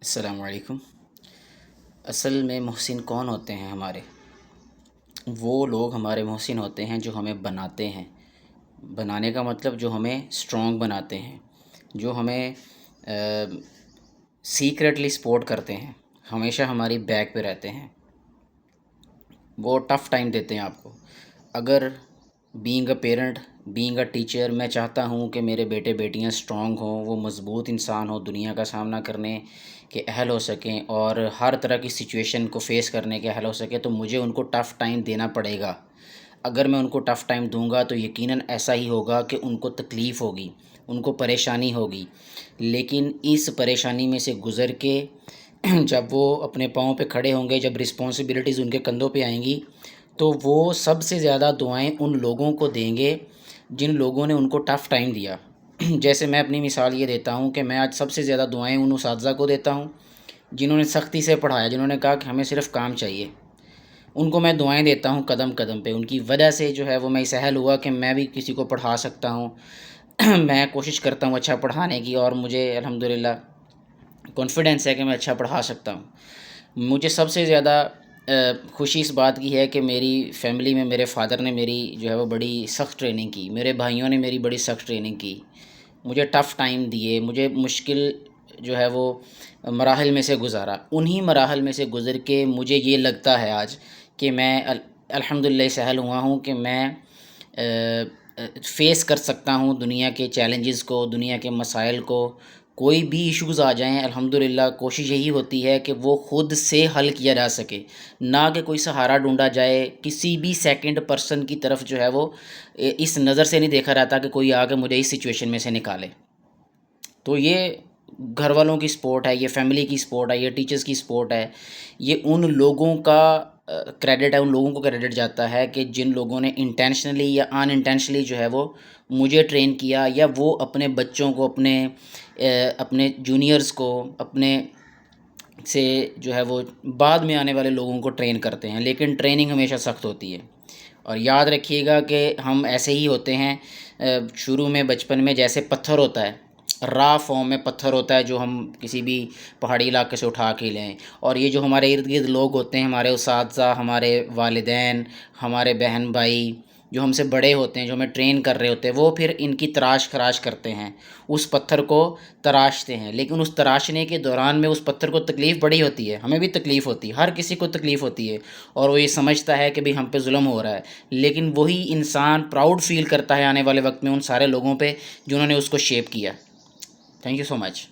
السلام علیکم۔ اصل میں محسن کون ہوتے ہیں ہمارے؟ وہ لوگ ہمارے محسن ہوتے ہیں جو ہمیں بناتے ہیں۔ بنانے کا مطلب جو ہمیں اسٹرانگ بناتے ہیں، جو ہمیں سیکریٹلی سپورٹ کرتے ہیں، ہمیشہ ہماری بیک پہ رہتے ہیں۔ وہ ٹف ٹائم دیتے ہیں آپ کو۔ اگر being a parent, being a teacher, میں چاہتا ہوں کہ میرے بیٹے بیٹیاں اسٹرانگ ہوں، وہ مضبوط انسان ہوں، دنیا کا سامنا کرنے کے اہل ہو سکیں اور ہر طرح کی سچویشن کو فیس کرنے کے اہل ہو سکیں، تو مجھے ان کو ٹف ٹائم دینا پڑے گا۔ اگر میں ان کو ٹف ٹائم دوں گا تو یقیناً ایسا ہی ہوگا کہ ان کو تکلیف ہوگی، ان کو پریشانی ہوگی، لیکن اس پریشانی میں سے گزر کے جب وہ اپنے پاؤں پہ کھڑے ہوں گے، جب رسپانسبلٹیز ان کے کندھوں پہ آئیں گی، تو وہ سب سے زیادہ دعائیں ان لوگوں کو دیں گے جن لوگوں نے ان کو ٹف ٹائم دیا۔ جیسے میں اپنی مثال یہ دیتا ہوں کہ میں آج سب سے زیادہ دعائیں ان اساتذہ کو دیتا ہوں جنہوں نے سختی سے پڑھایا، جنہوں نے کہا کہ ہمیں صرف کام چاہیے۔ ان کو میں دعائیں دیتا ہوں قدم قدم پہ۔ ان کی وجہ سے جو ہے وہ میں اس اہل ہوا کہ میں بھی کسی کو پڑھا سکتا ہوں۔ میں کوشش کرتا ہوں اچھا پڑھانے کی، اور مجھے الحمدللہ کانفیڈنس ہے کہ میں اچھا پڑھا سکتا ہوں۔ مجھے سب سے زیادہ خوشی اس بات کی ہے کہ میری فیملی میں میرے فادر نے میری جو ہے وہ بڑی سخت ٹریننگ کی، میرے بھائیوں نے میری بڑی سخت ٹریننگ کی، مجھے ٹف ٹائم دیے، مجھے مشکل جو ہے وہ مراحل میں سے گزارا۔ انہی مراحل میں سے گزر کے مجھے یہ لگتا ہے آج کہ میں الحمدللہ سہل ہوا ہوں کہ میں فیس کر سکتا ہوں دنیا کے چیلنجز کو، دنیا کے مسائل کو۔ کوئی بھی ایشوز آ جائیں، الحمدللہ کوشش یہی ہوتی ہے کہ وہ خود سے حل کیا جا سکے، نہ کہ کوئی سہارا ڈھونڈا جائے۔ کسی بھی سیکنڈ پرسن کی طرف جو ہے وہ اس نظر سے نہیں دیکھا رہتا کہ کوئی آ کے مجھے اس سچویشن میں سے نکالے۔ تو یہ گھر والوں کی سپورٹ ہے، یہ فیملی کی سپورٹ ہے، یہ ٹیچرز کی سپورٹ ہے، یہ ان لوگوں کا کریڈٹ ہے، ان لوگوں کو کریڈٹ جاتا ہے کہ جن لوگوں نے انٹینشنلی یا ان انٹینشنلی جو ہے وہ مجھے ٹرین کیا، یا وہ اپنے بچوں کو، اپنے جونیئرز کو، اپنے سے جو ہے وہ بعد میں آنے والے لوگوں کو ٹرین کرتے ہیں۔ لیکن ٹریننگ ہمیشہ سخت ہوتی ہے، اور یاد رکھیے گا کہ ہم ایسے ہی ہوتے ہیں۔ شروع میں بچپن میں جیسے پتھر ہوتا ہے، را فارم میں پتھر ہوتا ہے جو ہم کسی بھی پہاڑی علاقے سے اٹھا کے لیں، اور یہ جو ہمارے ارد گرد لوگ ہوتے ہیں، ہمارے اساتذہ، ہمارے والدین، ہمارے بہن بھائی جو ہم سے بڑے ہوتے ہیں، جو ہمیں ٹرین کر رہے ہوتے ہیں، وہ پھر ان کی تراش خراش کرتے ہیں، اس پتھر کو تراشتے ہیں۔ لیکن اس تراشنے کے دوران میں اس پتھر کو تکلیف بڑی ہوتی ہے، ہمیں بھی تکلیف ہوتی ہے، ہر کسی کو تکلیف ہوتی ہے، اور وہ یہ سمجھتا ہے کہ بھی ہم پہ ظلم ہو رہا ہے۔ لیکن وہی انسان پراؤڈ فیل کرتا ہے آنے والے وقت میں ان سارے لوگوں پہ جنہوں نے اس کو شیپ کیا۔ Thank you so much.